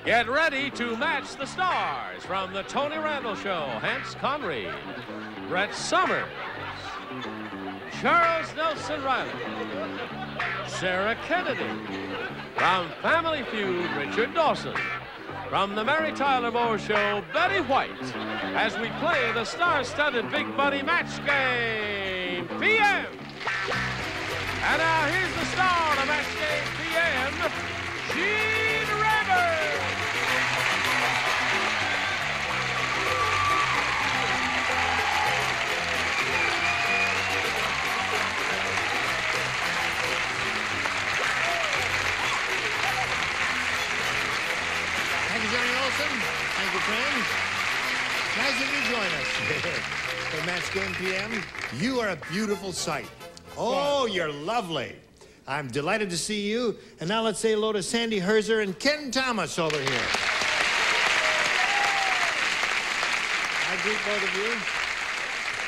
Get ready to match the stars from the Tony Randall Show. Hans Conreid, Brett Summers, Charles Nelson Riley, Sarah Kennedy. From Family Feud, Richard Dawson. From the Mary Tyler Moore Show, Betty White. As we play the star-studded Big Buddy Match Game PM. And now here's the star of Match Game PM, Gene Rivers. Thank you, Johnny Olson. Thank you, friends. Nice of you to join us for Match Game PM. You are a beautiful sight. Oh, you're lovely. I'm delighted to see you. And now let's say hello to Sandy Herzer and Ken Thomas over here. I greet both of you.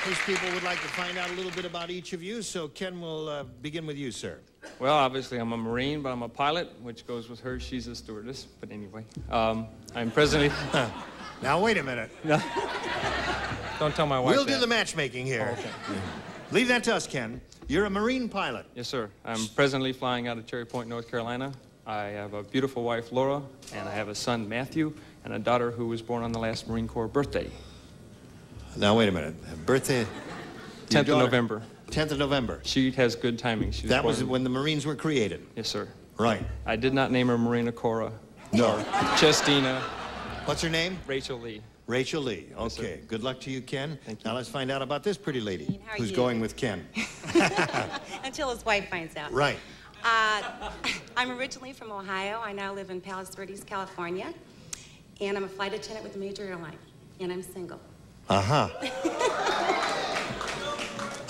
These people would like to find out a little bit about each of you, so Ken will begin with you, sir. Well, obviously I'm a Marine, but I'm a pilot, which goes with her. She's a stewardess. But anyway, I'm presently... Now, wait a minute. No. Don't tell my wife We'll that. do the matchmaking here. Oh, okay. Leave that to us, Ken. You're a Marine pilot. Yes, sir. I'm presently flying out of Cherry Point, North Carolina. I have a beautiful wife, Laura, and I have a son, Matthew, and a daughter who was born on the last Marine Corps birthday. Now, wait a minute. Birthday? 10th of November. 10th of November. She has good timing. She That was born... when the Marines were created. Yes, sir. Right. I did not name her Marina Cora. No. Chestina. What's her name? Rachel Lee. Rachel Lee. Yes, Okay. sir. Good luck to you, Ken. Thank you. Now let's find out about this pretty lady How are who's you? going with Ken. Until his wife finds out. Right. I'm originally from Ohio. I now live in Palos Verdes, California. And I'm a flight attendant with a major airline. And I'm single. Uh-huh.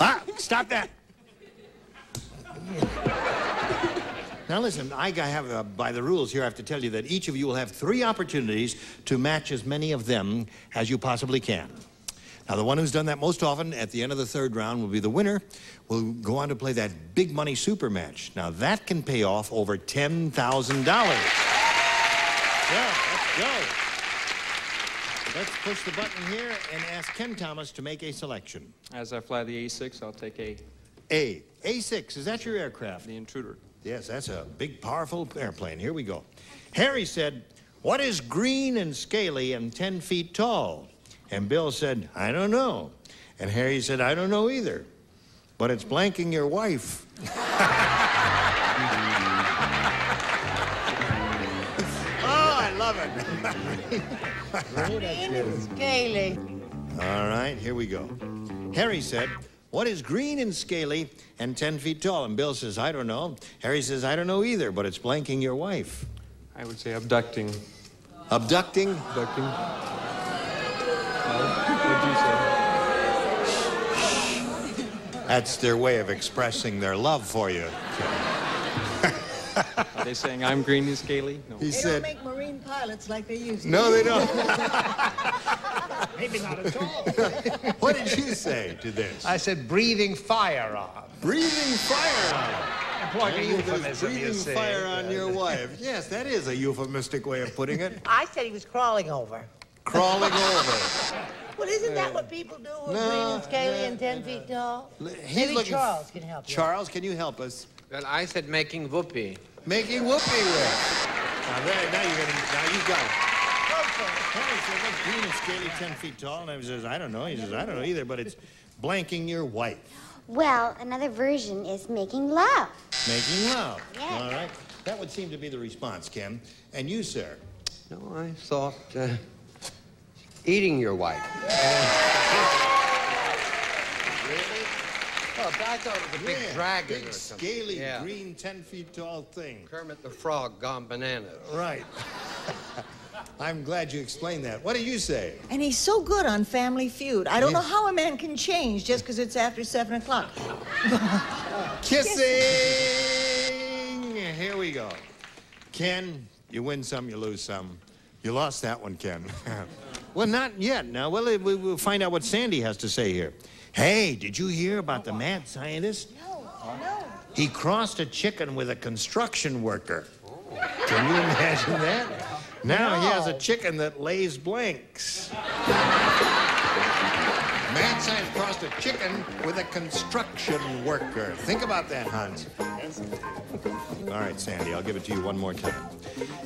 Ah, stop that. Now listen, I have, by the rules here, I have to tell you that each of you will have 3 opportunities to match as many of them as you possibly can. Now, the one who's done that most often at the end of the 3rd round will be the winner. We'll go on to play that big money super match. Now, that can pay off over $10,000. Yeah, let's go. Let's push the button here and ask Ken Thomas to make a selection. As I fly the A6, I'll take A. A6, is that your aircraft? The Intruder. Yes, that's a big, powerful airplane. Here we go. Harry said, what is green and scaly and 10 feet tall? And Bill said, I don't know. And Harry said, I don't know either. But it's blanking your wife. Oh, I love it. Green and scaly. All right, here we go. Harry said, what is green and scaly and 10 feet tall? And Bill says, I don't know. Harry says, I don't know either, but it's blanking your wife. I would say abducting. Abducting? Abducting. What'd you say? That's their way of expressing their love for you. Are they saying I'm green and scaly? No. He They said, don't make Marine pilots like they used to. no, they don't. Maybe not at all. What did you say to this? I said breathing fire on. Breathing fire Employing a on. euphemism, you Breathing see. fire on your wife. Yes, that is a euphemistic way of putting it. I said he was crawling over. Crawling over. Well, isn't that what people do with green and scaly and 10 feet tall? He's Maybe looking- Charles can help you. Charles, can you help us? Well, I said making whoopee. Making whoopee with. Now you got it. Harry said, what's green and scaly 10 feet tall? And he says, I don't know. He says, I don't know either, but it's blanking your wife. Well, another version is making love. Making love. Yes. All right. That would seem to be the response, Ken. And you, sir? No, I thought eating your wife. Really? Oh, I thought it was a big dragon big or something. scaly, Yeah. green, 10 feet tall thing. Kermit the Frog gone bananas. Right. I'm glad you explained that. What do you say? And he's so good on Family Feud. I don't Yeah. know how a man can change just because it's after 7 o'clock. Kissing! Here we go. Ken, you win some, you lose some. You lost that one, Ken. Well, not yet. Now, we'll find out what Sandy has to say here. Hey, did you hear about the mad scientist? No. He crossed a chicken with a construction worker. Can you imagine that? Now he has a chicken that lays blanks. Mad science crossed a chicken with a construction worker. Think about that, Hans. All right, Sandy, I'll give it to you one more time.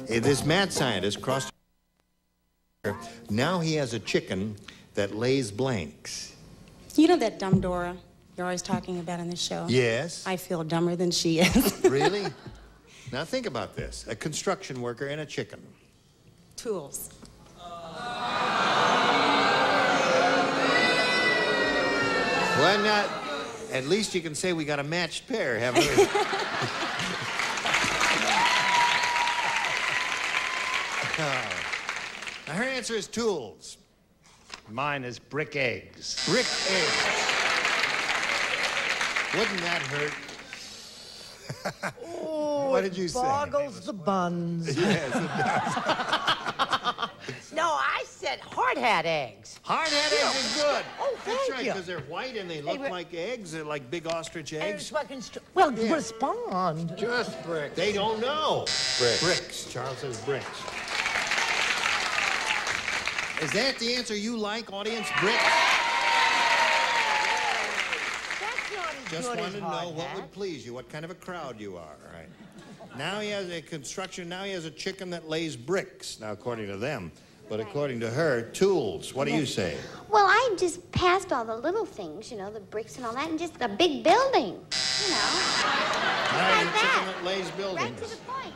This mad scientist crossed a chicken. Now he has a chicken that lays blanks. You know that dumb Dora you're always talking about in the show? Yes. I feel dumber than she is. Really? Now think about this. A construction worker and a chicken. Tools. Well, not. At least you can say we got a matched pair, haven't we? Now, her answer is tools. Mine is brick eggs. Brick eggs. Wouldn't that hurt? Oh, What did you say? boggles the buns. Yes, it does. No, I said hard hat eggs. Hard hat eggs is good. Oh, That's thank right, you. because they're white and they look were- like eggs. They're like big ostrich eggs. Well, Yeah. respond. Just bricks. They don't know. Bricks. Bricks. Charles says bricks. Is that the answer you like, audience? Bricks? That's not as Just good wanted as to know hard what hat. would please you, what kind of a crowd you are, all right? Now he has a construction, now he has a chicken that lays bricks. Now, according to them. But according to her, tools. What do you say? Well, I just passed all the little things, you know, the bricks and all that, and just a big building, you know. Now like a chicken that. that lays Right buildings. to the point.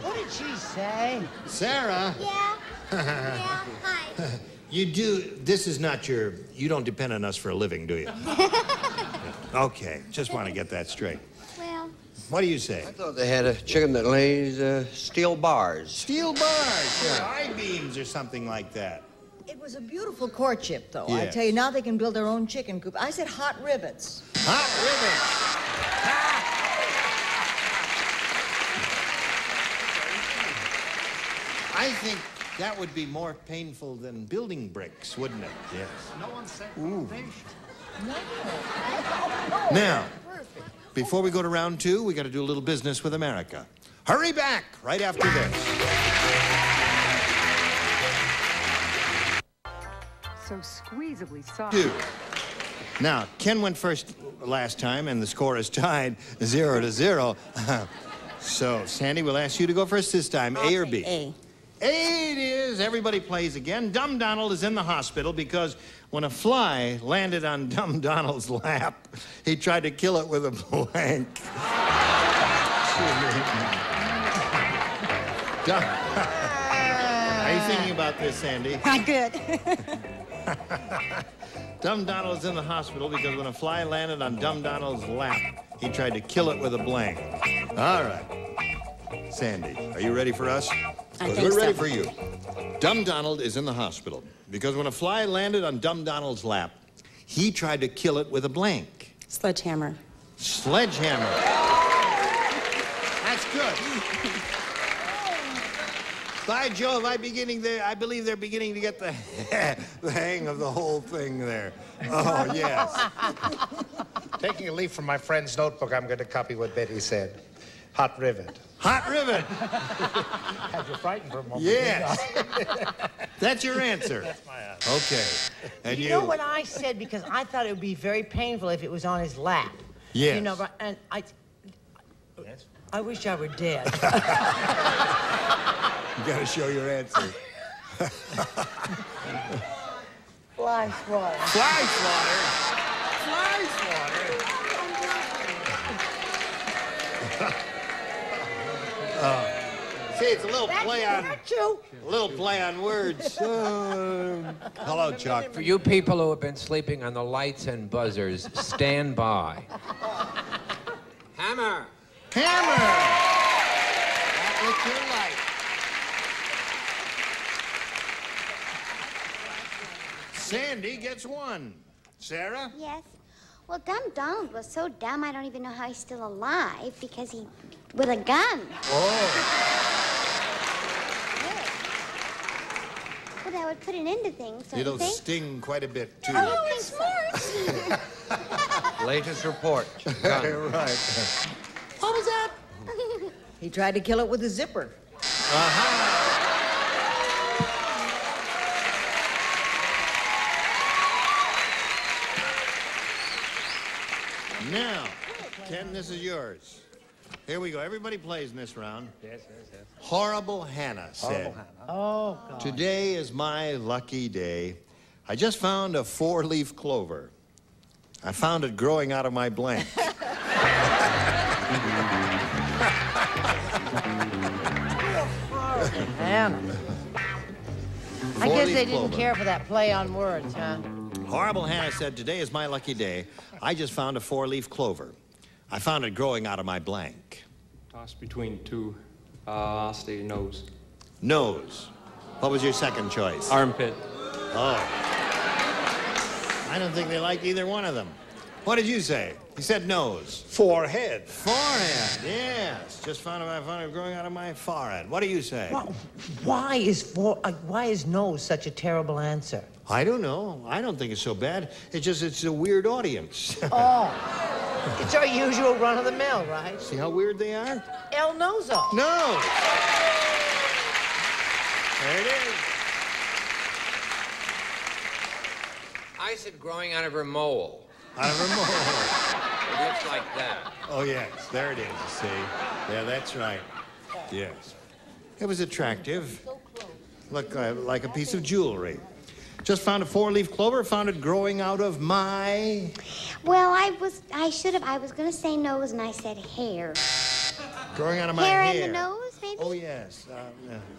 What did she say? Sarah, Yeah. Yeah. Hi. you this is not you don't depend on us for a living, do you? Okay, just want to get that straight. Well, What do you say? I thought they had a chicken that lays steel bars. Steel bars, or I-beams or something like that. It was a beautiful courtship, though. I Yes. tell you, now they can build their own chicken coop. I said hot rivets. Hot rivets. I think that would be more painful than building bricks, wouldn't it? Yes. No one said foundation. Now, before we go to round two, we got to do a little business with America. Hurry back right after this. So squeezably soft. Two. Now, Ken went first last time, and the score is tied 0-0. So, Sandy, we'll ask you to go first this time. A or B? A. A it is. Everybody plays again. Dumb Donald is in the hospital because when a fly landed on Dumb Donald's lap, he tried to kill it with a blank. Are you thinking about this, Sandy? I'm good. Dumb Donald's in the hospital because when a fly landed on Dumb Donald's lap, he tried to kill it with a blank. All right. Sandy, are you ready for us? Because think we're ready so. for you. Dumb Donald is in the hospital because when a fly landed on Dumb Donald's lap, he tried to kill it with a blank. Sledgehammer. Sledgehammer. That's good. By Jove, I believe they're beginning to get the hang of the whole thing there. Oh, yes. Taking a leaf from my friend's notebook, I'm going to copy what Betty said. Hot rivet. Hot rivet. Had you frightened for a moment? Yes. That's your answer. That's my answer. Okay. And You know what I said? Because I thought it would be very painful if it was on his lap. Yes. You know, and Yes? I wish I were dead. You got to show your answer. Fly swatter. Fly swatter. Fly swatter. See, it's a little play on words. Hello, Chuck. For you people who have been sleeping on the lights and buzzers, stand by. Hammer! Hammer. That was your light. Sandy gets one. Sarah? Yes. Well, Dumb Donald was so dumb, I don't even know how he's still alive because he, with a gun. Oh. Well, that would put an end to things, don't It'll you think? sting quite a bit, too. Oh, it's smart. Latest report. Right. What was that? He tried to kill it with a zipper. Now, Ken, this is yours. Here we go. Everybody plays in this round. Yes. Horrible Hannah said, Oh, God. today is my lucky day. I just found a 4-leaf clover. I found it growing out of my blank. Hannah. I guess they didn't Clover. care for that play on words, huh? Horrible Hannah said, today is my lucky day. I just found a 4-leaf clover. I found it growing out of my blank. Toss between two. I'll say nose. Nose. What was your second choice? Armpit. Oh. I don't think they liked either one of them. What did you say? He said nose. Forehead. Forehead, yes. Just found it growing out of my forehead. What do you say? Well, why is nose such a terrible answer? I don't know. I don't think it's so bad. It's a weird audience. Oh. It's our usual run-of-the-mill, right? See how weird they are? El Nozo. No. There it is. I said growing out of her mole. Out of her mole. It looks like that. Oh, yes. There it is, you see. Yeah, that's right. Yes. It was attractive. Looked like a piece of jewelry. Just found a 4-leaf clover, found it growing out of my... Well, I was going to say nose, and I said hair. Growing out of my hair. hair. In the nose, maybe? Oh, yes.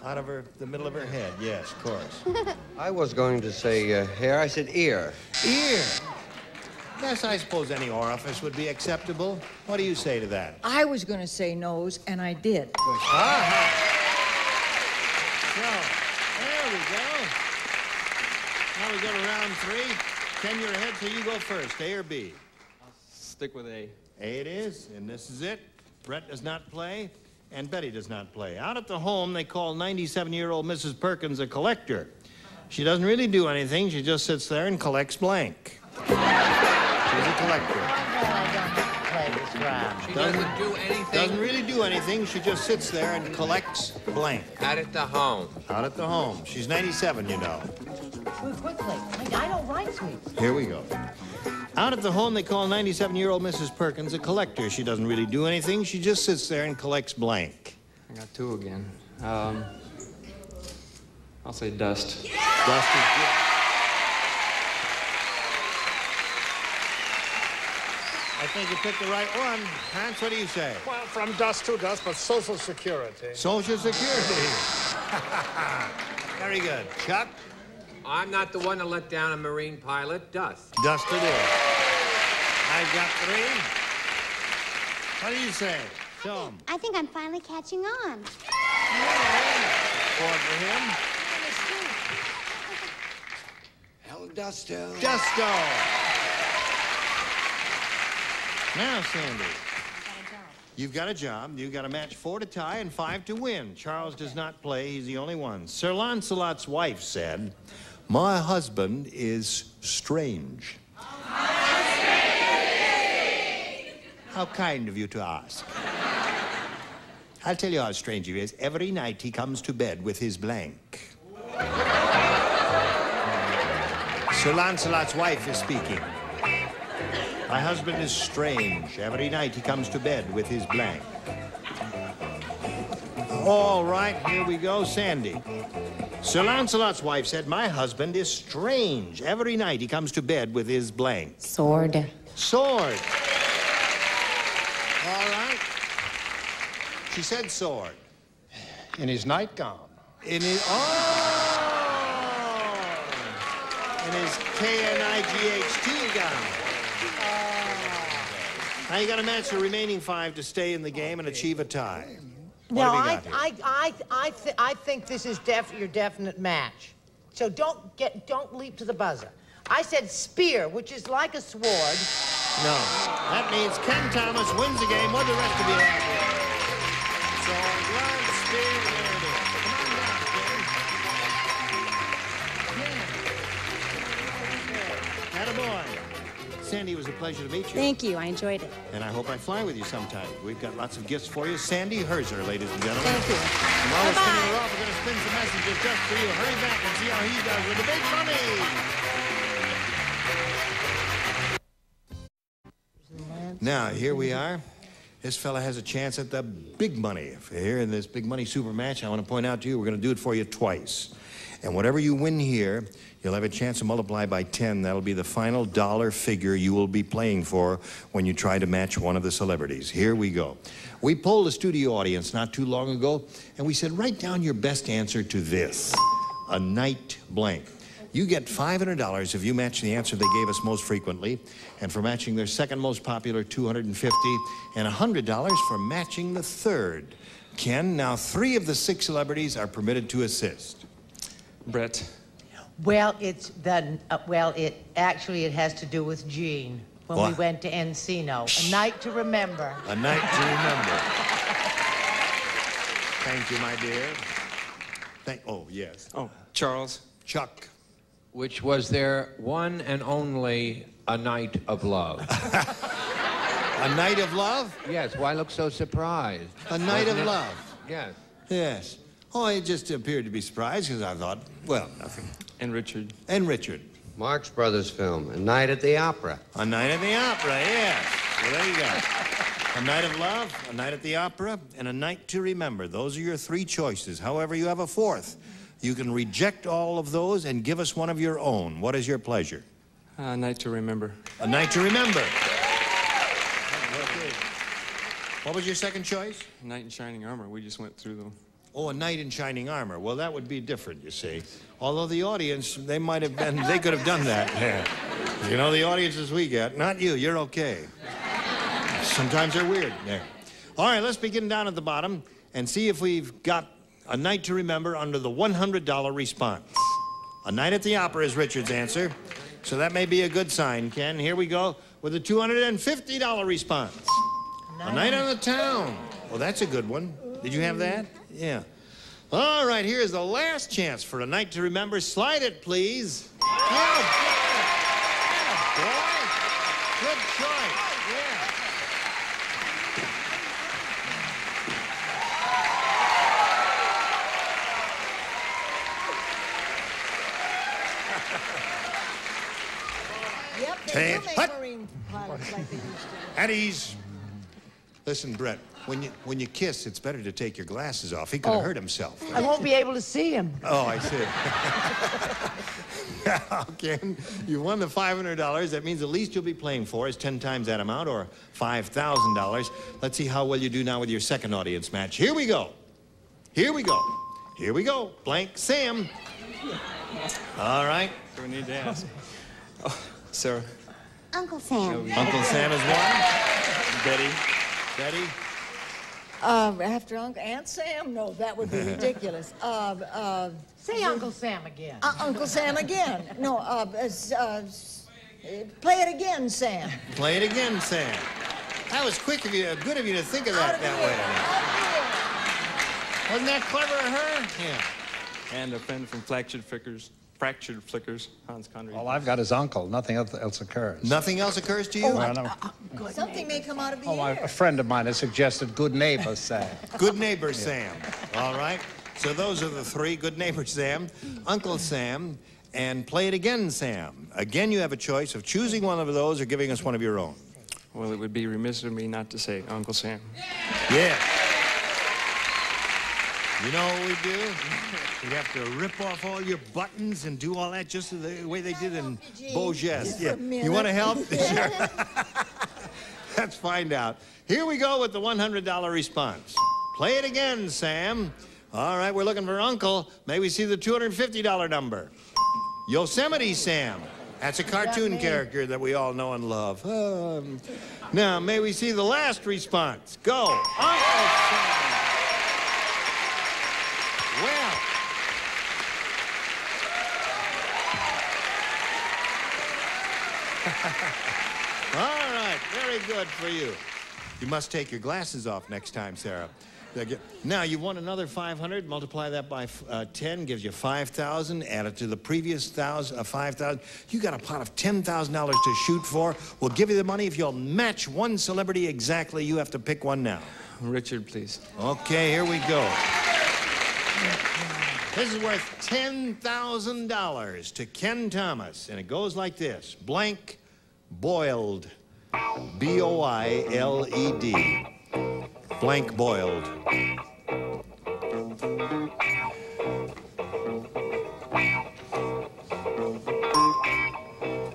Out of the middle of her head. Yes, of course. I was going to say hair. I said ear. Ear. Yes, I suppose any orifice would be acceptable. What do you say to that? I was going to say nose, and I did. Ah. So, there we go. Now we go to round 3. Ken, you're ahead, so you go first. A or B? I'll stick with A. A it is, and this is it. Brett does not play, and Betty does not play. Out at the home, they call 97-year-old Mrs. Perkins a collector. She doesn't really do anything. She just sits there and collects blank. She's a collector. I don't play this round. She doesn't do anything. Doesn't really do anything. She just sits there and collects blank. Out at the home. Out at the home. She's 97, you know. Quickly. I don't write sweets. Here we go. Out at the home, they call 97-year-old Mrs. Perkins a collector. She doesn't really do anything. She just sits there and collects blank. I got 2 again. I'll say dust. Dust is good. I think you picked the right one. Hans, what do you say? Well, from dust to dust, but Social Security. Social Security. Very good. Chuck? I'm not the one to let down a Marine pilot. Dust. Dust it is. I've got 3. What do you say? Show 'em. I think I'm finally catching on. 4 for him. El Dusto. Dusto. Now, Sandy. You've got a job. You've got a match 4 to tie and 5 to win. Charles does not play. He's the only one. Sir Lancelot's wife said, my husband is strange. How kind of you to ask. I'll tell you how strange he is. Every night he comes to bed with his blank. Sir Lancelot's wife is speaking. My husband is strange. Every night he comes to bed with his blank. All right, here we go, Sandy. Sir Lancelot's wife said, my husband is strange. Every night he comes to bed with his blank. Sword. Sword. All right. She said sword. In his nightgown. In his, in his K-N-I-G-H-T gown. Now you got to match the remaining 5 to stay in the game and achieve a tie. No, I think this is your definite match. So don't leap to the buzzer. I said spear, which is like a sword. No, that means Ken Thomas wins the game. What the rest of you have here? Sword, one, spear, there it is. Come on down, Ken. Attaboy. Sandy, it was a pleasure to meet you. Thank you. I enjoyed it. And I hope I fly with you sometime. We've got lots of gifts for you. Sandy Herzer, ladies and gentlemen. Thank you. And while we're spinning her off, we're going to spin some messages just for you. Hurry back and see how he does with the big money. Now, here we are. This fella has a chance at the big money. Here in this big money super match, I want to point out to you, we're going to do it for you twice. And whatever you win here, you'll have a chance to multiply by 10. That'll be the final dollar figure you will be playing for when you try to match one of the celebrities. Here we go. We polled a studio audience not too long ago, and we said, write down your best answer to this, a night blank. You get $500 if you match the answer they gave us most frequently, and for matching their second most popular, $250, and $100 for matching the third. Ken, now 3 of the 6 celebrities are permitted to assist. Brett. Well, it actually has to do with Gene when we went to Encino. A night to remember. A night to remember. Thank you, my dear. Oh, yes. Oh, Charles. Chuck. Which was their one and only A Night of Love. A night of love? Yes, why look so surprised? A night of love? Yes. Yes. Oh, I just appeared to be surprised because I thought, well, nothing. And Richard. And Richard. Marx Brothers film, A Night at the Opera. A Night at the Opera, yes. Well, there you go. A Night of Love, A Night at the Opera, and A Night to Remember. Those are your 3 choices. However, you have a 4th. You can reject all of those and give us one of your own. What is your pleasure? A Night to Remember. A Night to Remember. What was your second choice? A Knight in Shining Armor. We just went through them. Oh, A Knight in Shining Armor. Well, that would be different, you see. Although the audience, they might have been, they could have done that. Yeah. You know, the audiences we get. Not you, you're okay. Sometimes they're weird. Yeah. All right, let's begin down at the bottom and see if we've got A Night to Remember under the $100 response. A Night at the Opera is Richard's answer. So that may be a good sign, Ken. Here we go with a $250 response. A Night on the Town. Well, that's a good one. Did you have that? Yeah. All right, here's the last chance for A Night to Remember. Slide it, please. Yeah, boy. Good choice. Yeah. Yep, they do make marine pilots like they used to. At ease. Listen, Brett, when you kiss, it's better to take your glasses off. He could have hurt himself. I won't be able to see him. Oh, I see. Now, Ken, you won the $500. That means the least you'll be playing for is 10 times that amount, or $5,000. Let's see how well you do now with your second audience match. Here we go. Here we go. Here we go. Blank Sam. All right. So we need to ask. Oh, Sarah. Uncle Sam. Uncle Sam is one. Betty. Betty? After Aunt Sam? No, that would be ridiculous. Say Uncle Sam again. Uncle Sam again. No, play it again, Sam. Play it again, Sam. That was quick of you, good of you to think of that way. Wasn't that clever of her? Yeah. And a friend from Fractured Flickers, Hans Conreid. All I've got is uncle. Nothing else occurs. Nothing else occurs to you? Oh, no. Something may come out of the air. A friend of mine has suggested good neighbor Sam. Good neighbor Sam. All right. So those are the 3. Good neighbor Sam, Uncle Sam, and Play It Again Sam. Again, you have a choice of choosing one of those or giving us one of your own. Well, it would be remiss of me not to say Uncle Sam. Yeah. You know what we do? We have to rip off all your buttons and do all that just the way they did in Beau Geste. Yeah. You want to help? Sure. Let's find out. Here we go with the $100 response. Play it again, Sam. All right, we're looking for Uncle. May we see the $250 number? Yosemite Sam. That's a cartoon character that we all know and love. Now, may we see the last response? Go. Uncle Sam. Well. All right, very good for you. You must take your glasses off next time, Sarah. Now, you won another 500. Multiply that by 10, gives you 5,000. Add it to the previous 5,000. You got a pot of $10,000 to shoot for. We'll give you the money if you'll match one celebrity exactly. You have to pick one now. Richard, please. Okay, here we go. This is worth $10,000 to Ken Thomas, and it goes like this. Blank boiled. B-O-I-L-E-D. Blank boiled.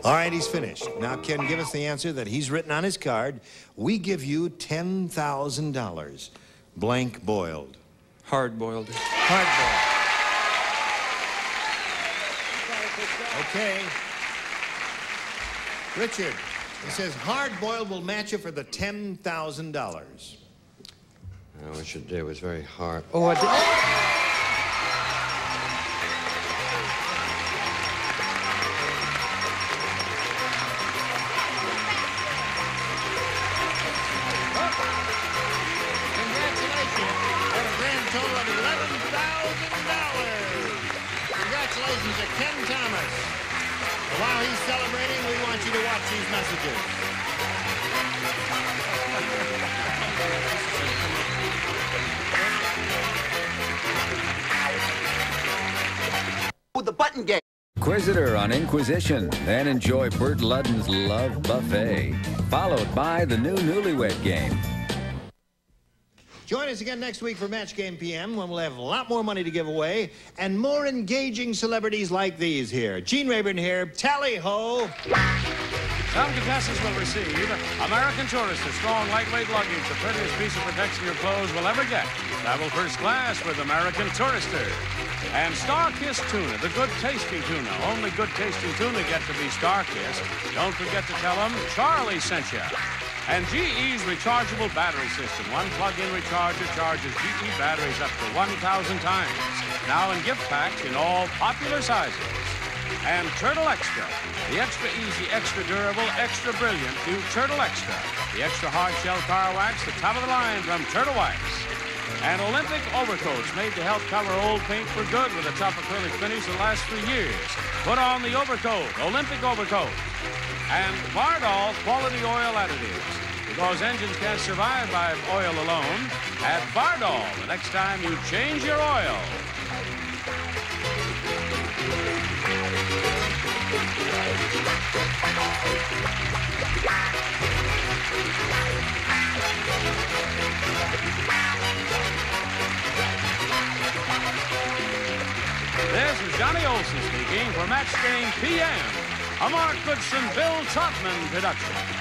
All right, he's finished. Now, Ken, give us the answer that he's written on his card. We give you $10,000. Blank boiled. Hard boiled. Hard boiled. Okay. Richard, he says hard boiled will match you for the $10,000. I wish it did. It was very hard. Oh, I did. Total of $11,000. Congratulations to Ken Thomas. While he's celebrating, we want you to watch these messages. With the button game. Inquisitor on Inquisition, then enjoy Burt Ludden's Love Buffet, followed by the new Newlywed Game. Join us again next week for Match Game PM, when we'll have a lot more money to give away and more engaging celebrities like these here. Gene Rayburn here. Tally-ho! Some contestants will receive American Tourister strong, lightweight luggage, the prettiest piece of protection your clothes will ever get. Travel first class with American Tourister. And Star-Kissed tuna, the good-tasting tuna. Only good-tasting tuna get to be Star-Kissed. Don't forget to tell them Charlie sent you. And GE's rechargeable battery system. One plug-in recharger charges GE batteries up to 1,000 times. Now in gift packs in all popular sizes. And Turtle Extra, the extra easy, extra durable, extra brilliant new Turtle Extra. The extra hard shell car wax, the top of the line from Turtle Wax. And Olympic overcoats made to help cover old paint for good with a tough acrylic finish that lasts for years. Put on the overcoat, Olympic overcoat. And Bardol quality oil additives. Because engines can't survive by oil alone, add Bardol the next time you change your oil. This is Johnny Olson speaking for Match Game PM, a Mark Goodson, Bill Trotman production.